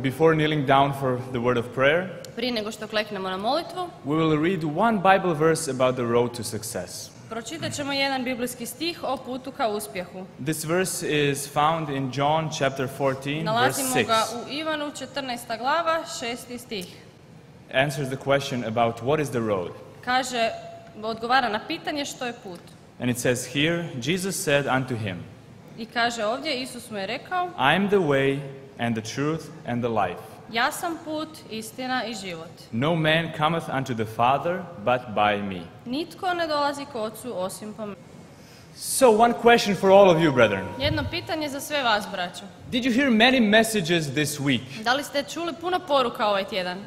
Before kneeling down for the word of prayer, prije nego što kleknemo na molitvu, we will read one Bible verse about the road to success. pročitat ćemo jedan biblijski stih o putu ka uspjehu. This verse is found in John chapter 14, verse Nalazimo 6. ga u Ivanu 14. glava, 6. stih. Answers the question about what is the road. Kaže, odgovara na pitanje što je put. And it says here, Jesus said unto him, I kaže ovdje, Isus mu je rekao, I am the way and the truth and the life. ja sam put, istina i život. No man cometh unto the Father but by me. Nitko ne dolazi k Ocu osim po meni. So one question for all of you, brethren. Jedno pitanje za sve vas, braćo. Did you hear many messages this week? Da li ste čuli puno poruka ovaj tjedan?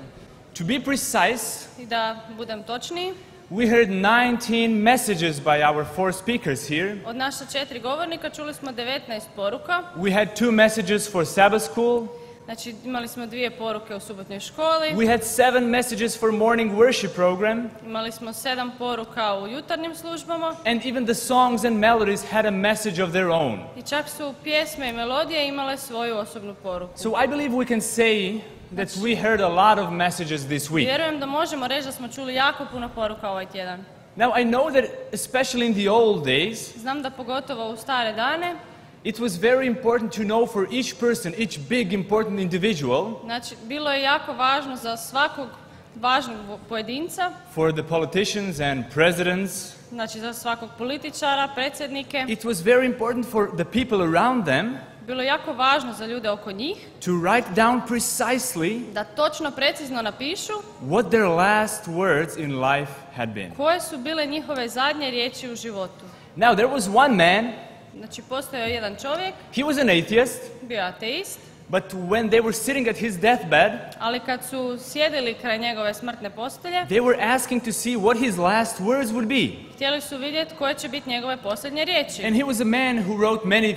To be precise, I da budem točniji, we heard 19 messages by our four speakers here. od naša 4 govornika čuli smo 19 poruka. We had 2 messages for Sabbath school. Znači imali smo 2 poruke u subotnjoj školi, We had 7 messages for morning worship program. imali smo 7 poruka u jutarnjim službama And even the songs and melodies had a message of their own. i čak su pjesme i melodije imale svoju osobnu poruku. So I believe we can say that we heard a lot of messages this week. Vjerujem da možemo reći da smo čuli jako puno poruka ovaj tjedan. Now I know that especially in the old days, Znam da pogotovo u stare dane, it was very important to know for each person, each big important individual, znači bilo je jako važno za svakog važnog pojedinca, for the politicians and presidents, znači za svakog političara, predsjednike, it was very important for the people around them bilo je jako važno za ljude oko njih to write down precisely da točno precizno napišu what their last words in life had been. koje su bile njihove zadnje riječi u životu. Now there was one man, Znači postojao jedan čovjek, he was an atheist, bio ateist, but when they were sitting at his deathbed, ali kad su sjedili kraj njegove smrtne postelje, they were asking to see what his last words would be. htjeli su vidjeti koje će biti njegove posljednje riječi. And he was a man who wrote many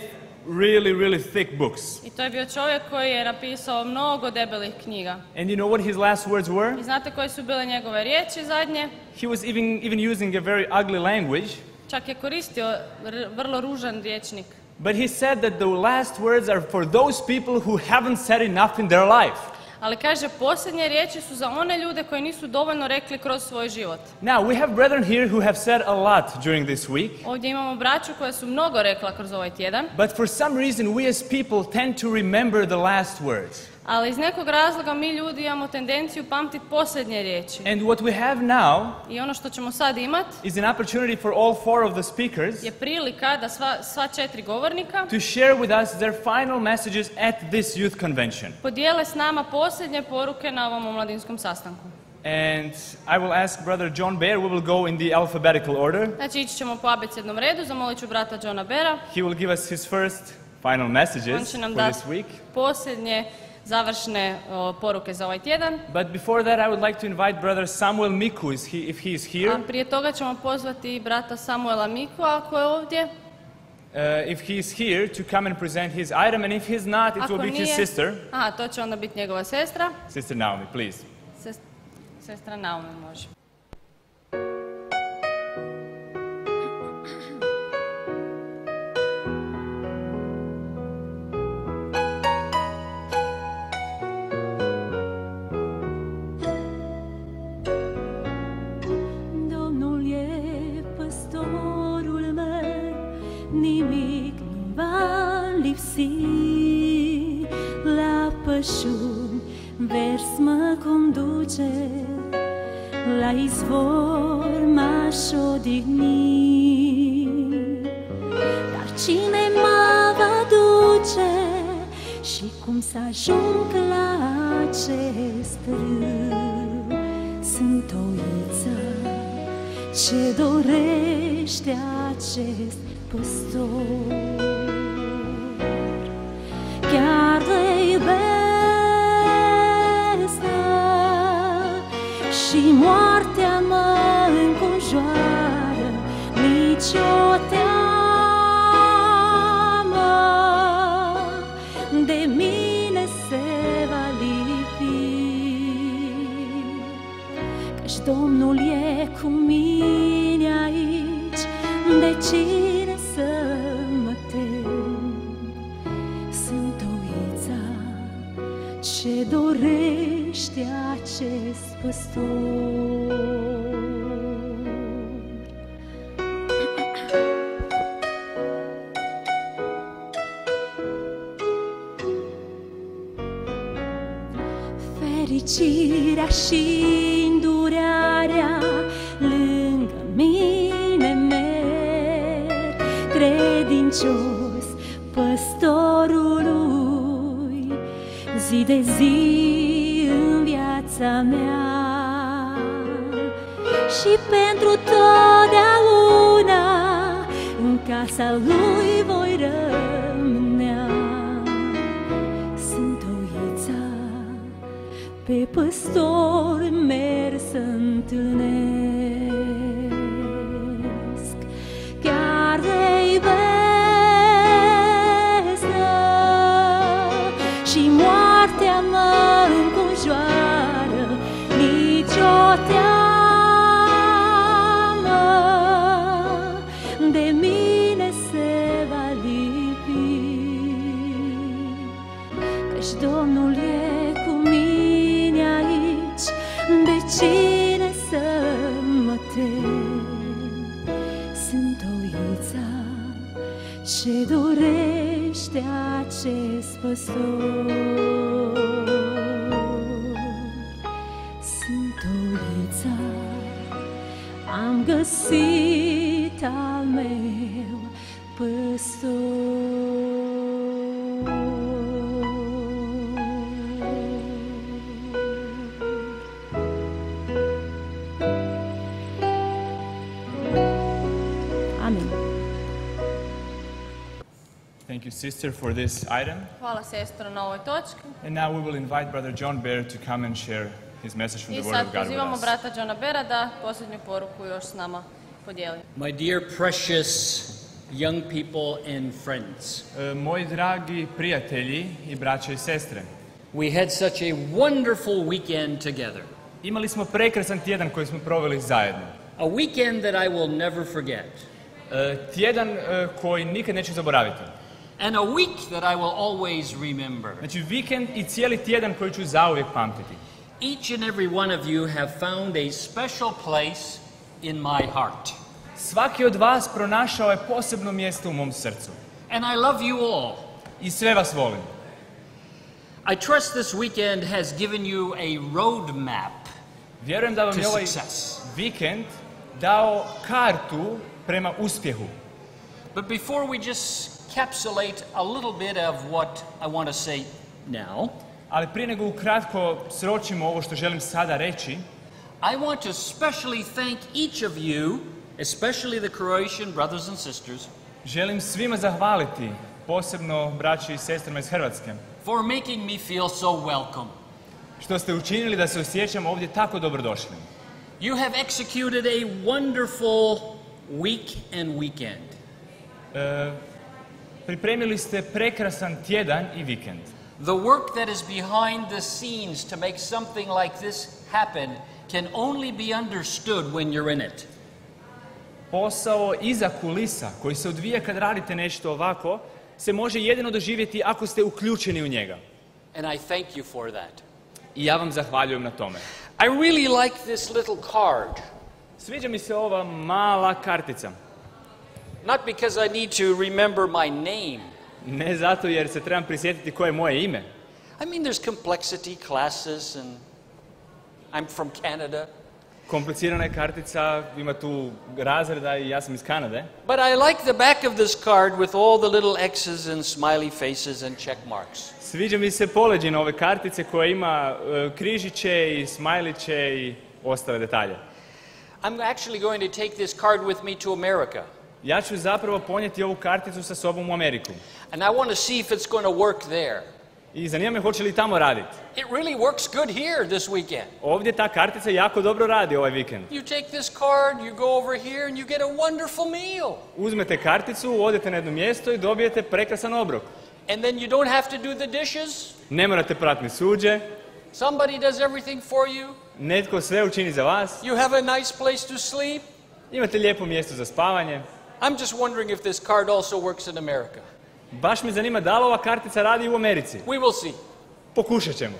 really thick books. I to je bio čovjek koji je napisao mnogo debelih knjiga. And you know what his last words were? I znate koje su bile njegove riječi zadnje? He was even using a very ugly language, Čak je koristio vrlo ružan rječnik. but he said that the last words are for those people who haven't said enough in their life. Ali kaže, posljednje riječi su za one ljude koji nisu dovoljno rekli kroz svoj život. Now, we have brethren here who have said a lot during this week, Ovdje imamo braću koja su mnogo rekla kroz ovaj tjedan, but for some reason we as people tend to remember the last words. ali iz nekog razloga mi ljudi imamo tendenciju pamtiti posljednje riječi. And what we have now I ono što ćemo sad imat is an opportunity for all 4 of the speakers je prilika da sva 4 govornika to share with us their final messages at this youth convention. podijele s nama posljednje poruke na ovom omladinskom sastanku. And I will ask brother John Baer, we will go in the alphabetical order. Znači ići ćemo po abecednom redu, zamolit ću brata Johna Baera. He will give us his first final On messages će nam for dati this week. posljednje završne poruke za ovaj tjedan. But before that, I would like to invite brother Samuel Miku, if he is here. A prije toga ćemo pozvati brata Samuela Miku, ako je ovdje. If he is here, to come and present his item, and if he's not, it Ako will be his nije, sister. aha, to će onda biti njegova sestra. Sister Naomi, please. Sestra Naomi može. Domnul e păstorul meu, nimic nu va lipsi. La pășuni vers mă conduce, la izvor m-aș odihni. Dar cine mă va duce și cum să ajung la acest râu? Sunt oiță ce dorește acest păstor. Chiar de iubesc și moartea mă înconjoară, nici o teamă de mine se va lipi. Căci Domnul e cu mine aici, de cine să mă tem? Sunt oița ce dorește acest păstor. Fericirea și îndurarea lângă mine merg, credincios păstorului, zi de zi în viața mea. Și pentru totdeauna în casa lui voi rămânea. Sunt oița pe păstor merg să întâlnesc, chiar de iubesc și moartea mă înconjoară, nicio teamă de mine se va lipi, căci Domnul e cu mine aici, de cine să mă tem? Sunt oița ce dorește acest păstor. Sunt oița, am găsit al meu păstor. Amen. Thank you, sister, for this item. Hvala sestro na ovoj točki. And now we will invite Brother John Baer to come and share his message from I the Word sad of God with pozivamo us. brata Johna Bera da posljednju poruku još s nama podijeli. My dear precious young people and friends, Moji dragi prijatelji i braće i sestre, we had such a wonderful weekend together. imali smo prekrasan tjedan koji smo proveli zajedno. A weekend that I will never forget. Tjedan koji nikad neću zaboraviti. And a week that I will always remember. Znači vikend i cijeli tjedan koji ću zauvijek pamtiti. Each and every one of you have found a special place in my heart. Svaki od vas pronašao je posebno mjesto u mom srcu. And I love you all. I sve vas volim. I trust this weekend has given you a road map Vjerujem da vam to je ovaj success. vikend dao kartu prema uspjehu. But before we just encapsulate a little bit of what I want to say now, Ali prije nego ukratko sročimo ovo što želim sada reći, I want to specially thank each of you, especially the Croatian brothers and sisters, želim svima zahvaliti, posebno braći i sestrama iz Hrvatske, for making me feel so welcome. što ste učinili da se osjećam ovdje tako dobrodošlim. You have executed a wonderful week and weekend. Pripremili ste prekrasan tjedan i vikend. The work that is behind the scenes to make something like this happen can only be understood when you're in it. Posao iza kulisa koji se odvija kad radite nešto ovako se može jedino doživjeti ako ste uključeni u njega. And I thank you for that. I ja vam zahvaljujem na tome. I really like this little card. Sviđa mi se ova mala kartica. Not because I need to remember my name. Ne zato jer se trebam prisjetiti koje je moje ime. I mean, there's complexity classes and I'm from Canada. Komplicirana je kartica, ima tu razreda i ja sam iz Kanade. But I like the back of this card with all the little X's and smiley faces and check marks. Sviđa mi se poleđina ove kartice koja ima križiće i smajliće i ostale detalje. I'm actually going to take this card with me to America. Ja ću zapravo ponijeti ovu karticu sa sobom u Ameriku. And I want to see if it's going to work there. I zanima me hoće li tamo raditi. It really works good here this weekend. Ovdje ta kartica jako dobro radi ovaj vikend. You take this card, you go over here and you get a wonderful meal. Uzmete karticu, odete na jedno mjesto i dobijete prekrasan obrok. And then you don't have to do the dishes. Ne morate prati ni suđe. Somebody does everything for you. Netko sve učini za vas. You have a nice place to sleep. Imate lijepo mjesto za spavanje. I'm just wondering if this card also works in America. Baš me zanima da li ova kartica radi u Americi. We will see. Pokušat ćemo.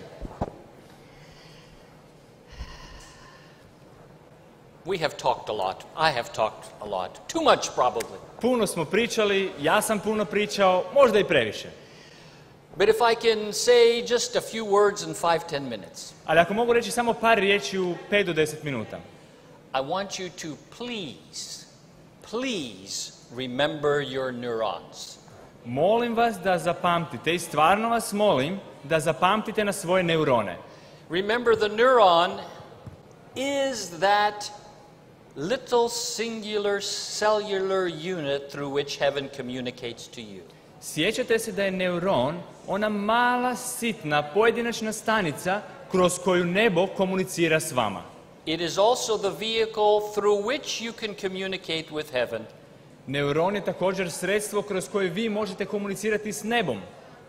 We have talked a lot. I have talked a lot. Too much, probably. Puno smo pričali, ja sam puno pričao, možda i previše. But if I can say just a few words in 5-10 minutes, Ali ako mogu reći samo par riječi u 5 do 10 minuta. I want you to please remember your neurons. Molim vas da zapamtite i stvarno vas molim da zapamtite na svoje neurone. Remember, the neuron is that little singular cellular unit through which heaven communicates to you. Sjećate se da je neuron ona mala, sitna, pojedinačna stanica kroz koju nebo komunicira s vama. It is also the vehicle through which you can communicate with heaven. Neuron je također sredstvo kroz koje vi možete komunicirati s nebom.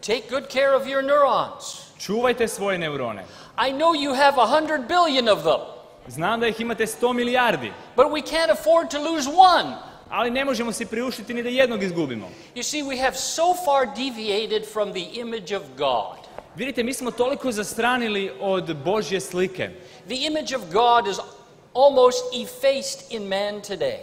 Take good care of your neurons. Čuvajte svoje neurone. I know you have 100 billion of them, Znam da ih imate 100 milijardi, but we can't afford to lose one. ali ne možemo si priuštiti ni da jednog izgubimo. You see, we have so far deviated from the image of God. Vidite, mi smo toliko zastranili od Božje slike. The image of God is almost effaced in man today.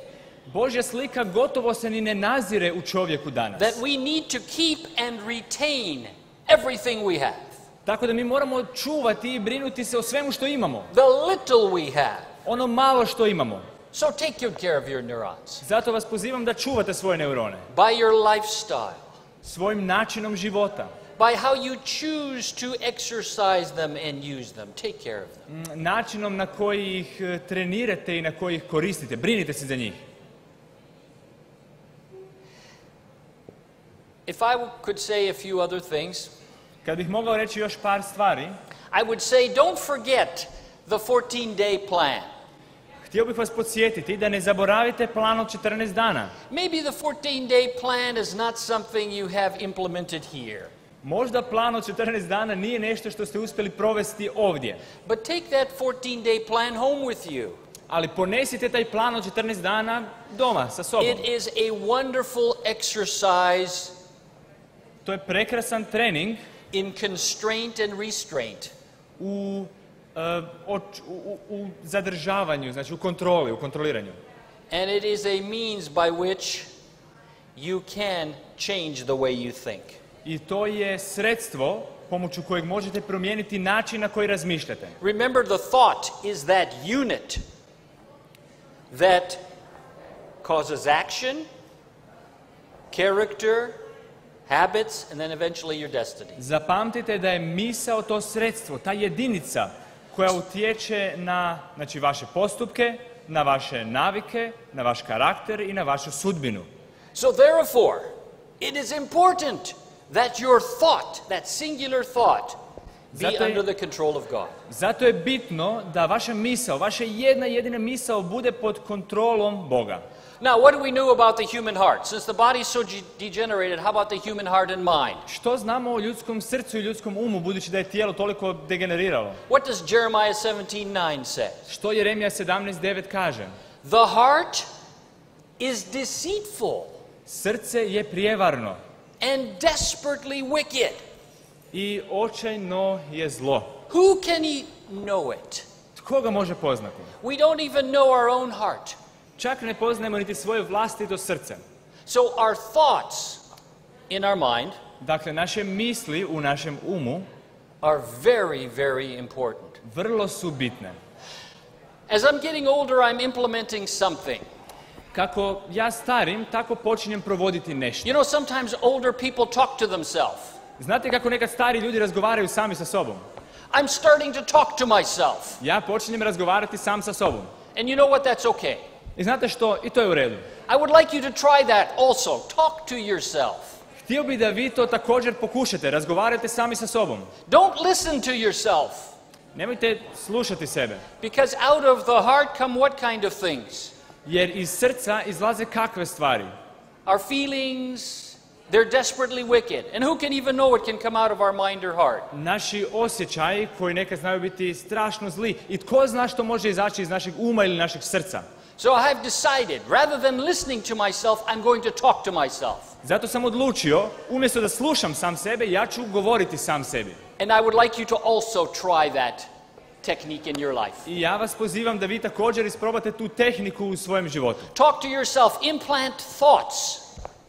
Božja slika gotovo se ni ne nazire u čovjeku danas. That we need to keep and retain everything we have. Tako da mi moramo čuvati i brinuti se o svemu što imamo. The little we have. Ono malo što imamo. So take good care of your neurons. Zato vas pozivam da čuvate svoje neurone. By your lifestyle. Svojim načinom života. By how you choose to exercise them and use them. Take care of them. Načinom na koji ih trenirate i na koji ih koristite. Brinite se za njih. If I could say a few other things, Kad bih mogao reći još par stvari, I would say don't forget the 14-day plan. htio bih vas podsjetiti da ne zaboravite plan od 14 dana. Maybe the 14-day plan is not something you have implemented here. Možda plan od 14 dana nije nešto što ste uspjeli provesti ovdje. But take that 14-day plan home with you. Ali ponesite taj plan od 14 dana doma sa sobom. It is a wonderful exercise To je prekrasan trening in constraint and restraint. u zadržavanju, znači u kontroli, u kontroliranju. And it is a means by which you can change the way you think. I to je sredstvo pomoću kojeg možete promijeniti način na koji razmišljate. Remember, the thought is that unit that causes action, character, habits, and then eventually your destiny. Zapamtite da je misao to sredstvo, ta jedinica koja utječe na, znači, vaše postupke, na vaše navike, na vaš karakter i na vašu sudbinu. So therefore, it is important that your thought, that singular thought, be under the control of God. Zato je bitno da vaša misao, vaša jedina misao bude pod kontrolom Boga. Now, what do we know about the human heart? Since the body is so degenerated, how about the human heart and mind? Što znamo o ljudskom srcu i ljudskom umu, budući da je tijelo toliko degeneriralo? What does Jeremiah 17:9 say? Što Jeremija 17:9 kaže? The heart is deceitful Srce je prijevarno and desperately wicked. i očajno je zlo. Who can know it? Tko ga može poznati? We don't even know our own heart. Čak ne poznajemo niti svoje vlastito srce. So our thoughts in our mind Dakle, naše misli u našem umu are very, very important. vrlo su bitne. As I'm getting older, I'm implementing something. Kako ja starim, tako počinjem provoditi nešto. You know, sometimes older people talk to themselves. Znate kako nekad stari ljudi razgovaraju sami sa sobom? I'm starting to talk to myself. Ja počinjem razgovarati sam sa sobom. And you know what? That's okay. I znate što? I to je u redu. I would like you to try that also. Talk to yourself. Htio bih da vi to također pokušate, razgovarajte sami sa sobom. Don't listen to yourself. Nemojte slušati sebe. Because out of the heart come what kind of things? Jer iz srca izlaze kakve stvari? Our feelings, they're desperately wicked. And who can even know what can come out of our mind or heart? Naši osjećaji koji nekad znaju biti strašno zli. I tko zna što može izaći iz našeg uma ili našeg srca? So I have decided, rather than listening to myself, I'm going to talk to myself. Zato sam odlučio, umjesto da slušam sam sebe, ja ću govoriti sam sebi. And I would like you to also try that technique in your life. I ja vas pozivam da vi također isprobate tu tehniku u svojem životu. Talk to yourself, implant thoughts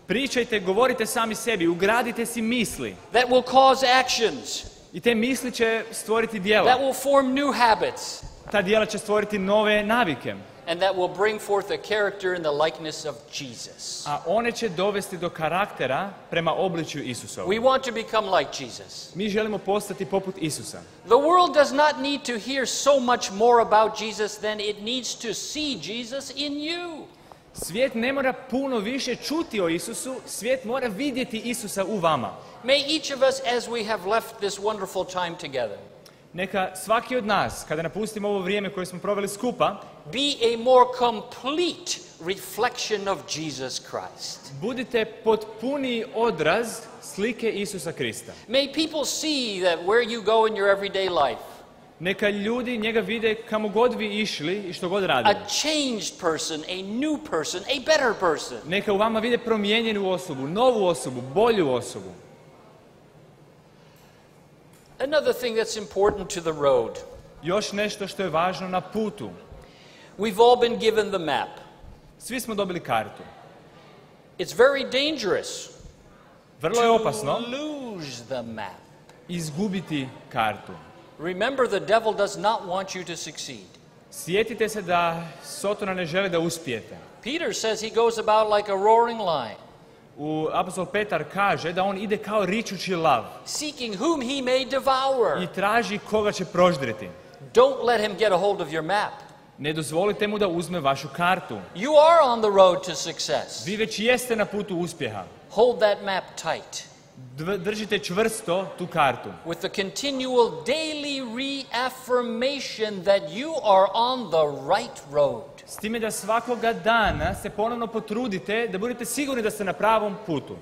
Pričajte, govorite sami sebi, ugradite si misli. that will cause actions, I te misli će stvoriti that djela. will form new habits, Ta djela će stvoriti nove navike. and that will bring forth a character in the likeness of Jesus. A one će dovesti do karaktera prema obličju Isusovu. We want to become like Jesus. Mi želimo postati poput Isusa. The world does not need to hear so much more about Jesus than it needs to see Jesus in you. Svijet ne mora puno više čuti o Isusu, svijet mora vidjeti Isusa u vama. May each of us, as we have left this wonderful time together, Neka svaki od nas, kada napustimo ovo vrijeme koje smo proveli skupa, be a more complete reflection of Jesus Christ. budite potpuniji odraz slike Isusa Krista. May people see that where you go in your everyday life, Neka ljudi njega vide kamo god vi išli i što god a radili. changed person, a new person, a better person. Neka u vama vide promijenjenu osobu, novu osobu, bolju osobu. Another thing that's important to the road. Još nešto što je važno na putu. We've all been given the map. Svi smo dobili kartu. It's very dangerous Vrlo je opasno to lose the map. izgubiti kartu. Remember, the devil does not want you to succeed. Sjetite se da Sotona ne želi da uspijete. Peter says he goes about like a roaring lion, Apostol Petar kaže da on ide kao ričući lav seeking whom he may devour. i traži koga će proždreti. Don't let him get a hold of your map. Ne dozvolite mu da uzme vašu kartu. You are on the road to success. Vi već jeste na putu uspjeha. Hold that map tight Držite čvrsto tu kartu. with the continual daily reaffirmation that you are on the right road. S time da svakoga dana se ponovno potrudite da budete sigurni da ste na pravom putu.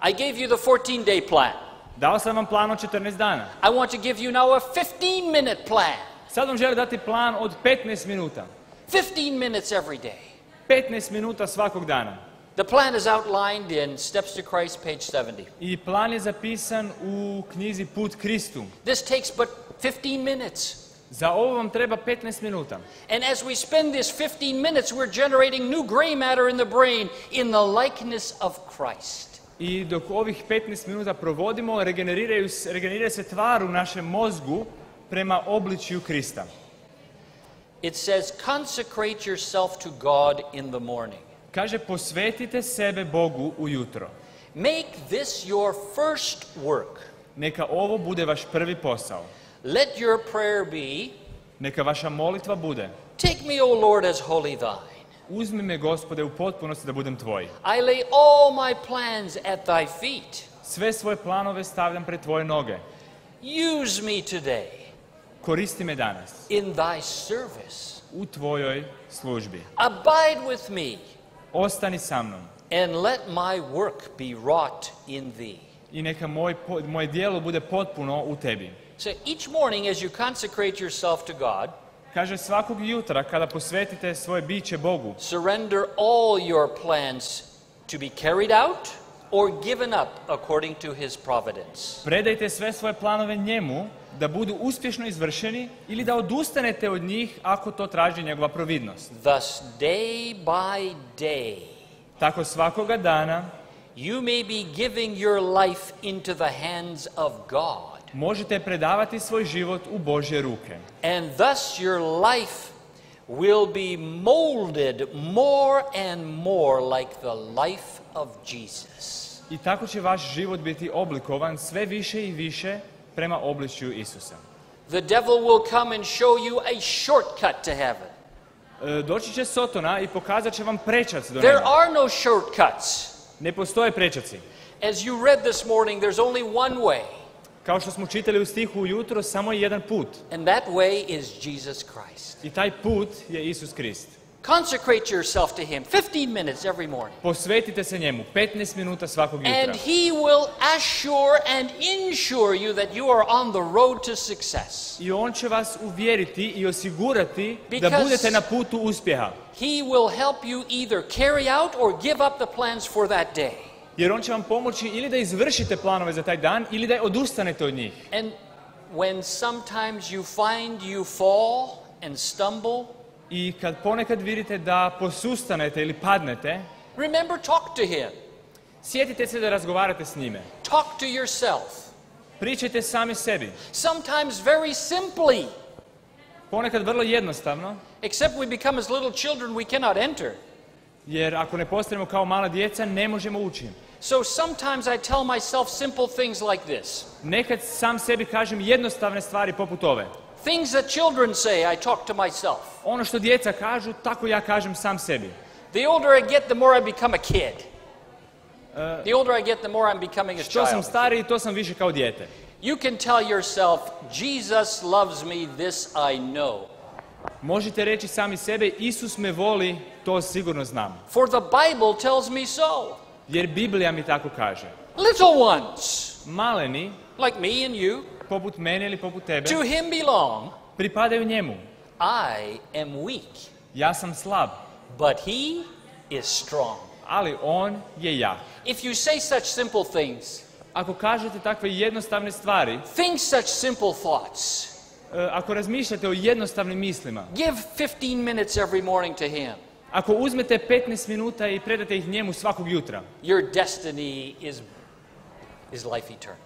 I gave you the 14-day plan. Dao sam vam plan od 14 dana. I want to give you now a 15-minute plan. Sad vam želim dati plan od 15 minuta. 15 minutes every day. 15 minuta svakog dana. The plan is outlined in Steps to Christ, page 70. I plan je zapisan u knjizi Put Kristu. This takes but 15 minutes. Za ovo vam treba 15 minuta. And as we spend this 15 minutes, we're generating new gray matter in the brain in the likeness of Christ. I dok ovih 15 minuta provodimo, regenerira se tvar u našem mozgu prema obličju Krista. It says, consecrate yourself to God in the morning. Kaže, posvetite sebe Bogu ujutro. Make this your first work. Neka ovo bude vaš prvi posao. Let your prayer be, Neka vaša molitva bude: take me, O Lord, as wholly thine. uzmi me, Gospode, u potpunosti da budem tvoj. I lay all my plans at thy feet. Sve svoje planove stavljam pred tvoje noge. Use me today Koristi me danas in thy service. u tvojoj službi. Abide with me Ostani sa mnom and let my work be wrought in thee. i neka moje djelo bude potpuno u tebi. So each morning as you consecrate yourself to God, Kaže, svakog jutra kada posvetite svoje biće Bogu, surrender all your plans to be carried out or given up according to his providence. predajte sve svoje planove njemu da budu uspješno izvršeni ili da odustanete od njih ako to traži njegova providnost. Thus, day by day, Tako svakoga dana you may be giving your life into the hands of God. možete predavati svoj život u Božje ruke. And thus your life will be molded more and more like the life of Jesus. I tako će vaš život biti oblikovan sve više i više prema obličju Isusa. The devil will come and show you a shortcut to heaven. Doći će Sotona i pokazat će vam prečac do There neba. are no shortcuts. Ne postoje prečaci. As you read this morning, there's only one way, Kao što smo čitali u stihu ujutro, samo je jedan put. and that way is Jesus Christ. I taj put je Isus Krist. Consecrate yourself to him 15 minutes every morning. Posvetite se njemu 15 minuta svakog jutra. And he will assure and ensure you that you are on the road to success. I on će vas uvjeriti i osigurati da Because- budete na putu uspjeha. He will help you either carry out or give up the plans for that day. Jer on će vam pomoći ili da izvršite planove za taj dan ili da odustanete od njih. And when sometimes you find you fall and stumble, I kad ponekad vidite da posustanete ili padnete, remember, talk to him. sjetite se da razgovarate s njime. Talk to yourself. Pričajte sami sebi. Sometimes very simply. Ponekad vrlo jednostavno, Except we become as little children, we cannot enter. jer ako ne postanemo kao mala djeca, ne možemo ući. So sometimes I tell myself simple things like this. Nekad sam sebi kažem jednostavne stvari poput ove. Things that children say, I talk to myself. Ono što djeca kažu, tako ja kažem sam sebi. The older I get, the more I become a kid. The older I get, the more I'm becoming a Što sam child. stariji, to sam više kao dijete. You can tell yourself, Jesus loves me, this I know. Možete reći sami sebe, Isus me voli, to sigurno znam. For the Bible tells me so. Jer Biblija mi tako kaže. Little ones, Maleni, like me and you, poput mene ili poput tebe, to him belong. pripadaju njemu. I am weak, Ja sam slab, but he is strong. ali on je jak. If you say such simple things, Ako kažete takve jednostavne stvari, think such simple thoughts, ako razmišljate o jednostavnim mislima, give 15 minutes every morning to him, ako uzmete 15 minuta i predate ih njemu svakog jutra, your destiny is life eternal.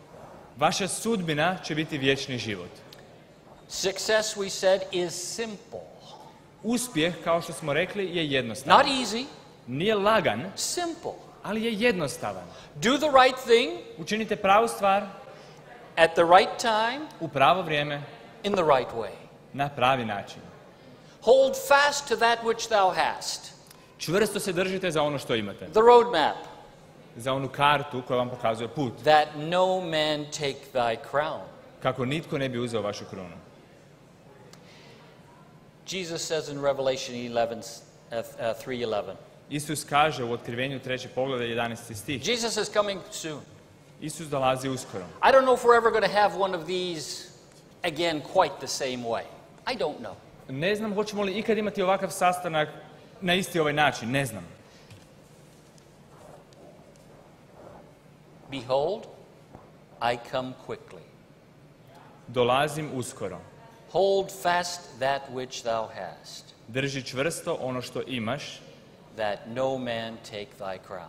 vaša sudbina će biti vječni život. Success, we said, is simple. Uspjeh, kao što smo rekli, je jednostavan. Not easy, Nije lagan, simple. ali je jednostavan. Do the right thing Učinite pravu stvar at the right time u pravo vrijeme, in the right way. na pravi način. Hold fast to that which thou hast. Čvrsto se držite za ono što imate, The roadmap, za onu kartu koja vam pokazuje put, that no man take thy crown. kako nitko ne bi uzeo vašu krunu. Jesus says in Revelation 3:11. Isus kaže u Otkrivenju 3. poglavlje 11. stih. Jesus is coming soon. Isus dolazi uskoro. I don't know if we're ever going to have one of these again quite the same way. I don't know. Ne znam hoćemo li ikad imati ovakav sastanak na isti ovaj način, ne znam. Behold, I come quickly. Dolazim uskoro. Hold fast that which thou hast, Drži čvrsto ono što imaš, that no man take thy crown.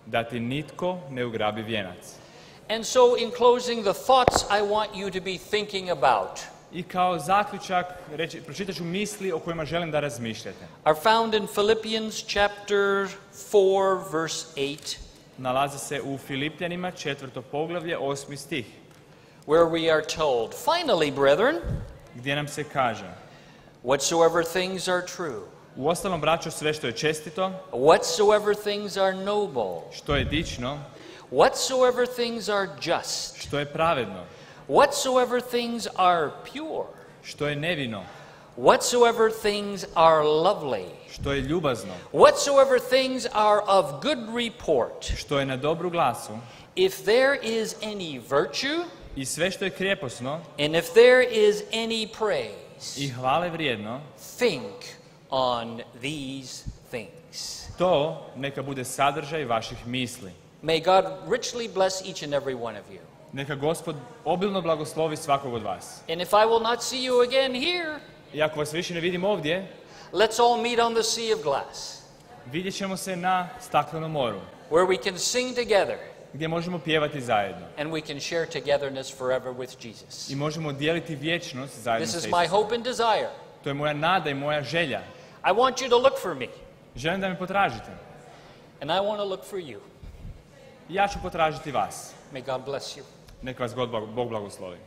da ti nitko ne ugrabi vijenac. And so in closing, the thoughts I want you to be thinking about I kao zaključak, pročitat ću misli o kojima želim da razmišljate. are found in Philippians chapter 4, verse 8, Nalaze se u Filipljanima 4. poglavlje 8. stih, where we are told, finally, brethren, gdje nam se kaže: whatsoever things are true, Uostalom, braćo, sve što je čestito, whatsoever things are noble, što je dično, whatsoever things are just, što je pravedno, whatsoever things are pure, što je nevino, whatsoever things are lovely, što je ljubazno, whatsoever things are of good report, što je na dobru glasu, if there is any virtue, i sve što je krijeposno and if there is any praise, i hvale vrijedno, think on these things. to neka bude sadržaj vaših misli. May God richly bless each and every one of you. Neka Gospod obilno blagoslovi svakog od vas. And if I will not see you again here, I ako vas više ne vidim ovdje, let's all meet on the sea of glass, vidjet ćemo se na staklenom moru, where we can sing together gdje možemo pjevati zajedno and we can share togetherness forever with Jesus. i možemo dijeliti vječnost zajedno This sa is my Isusom. hope and desire. To je moja nada i moja želja. I want you to look for me, Želim da me potražite. and I want to look for you. Ja ću potražiti vas. May God bless you. Neka vas Bog blagoslovi.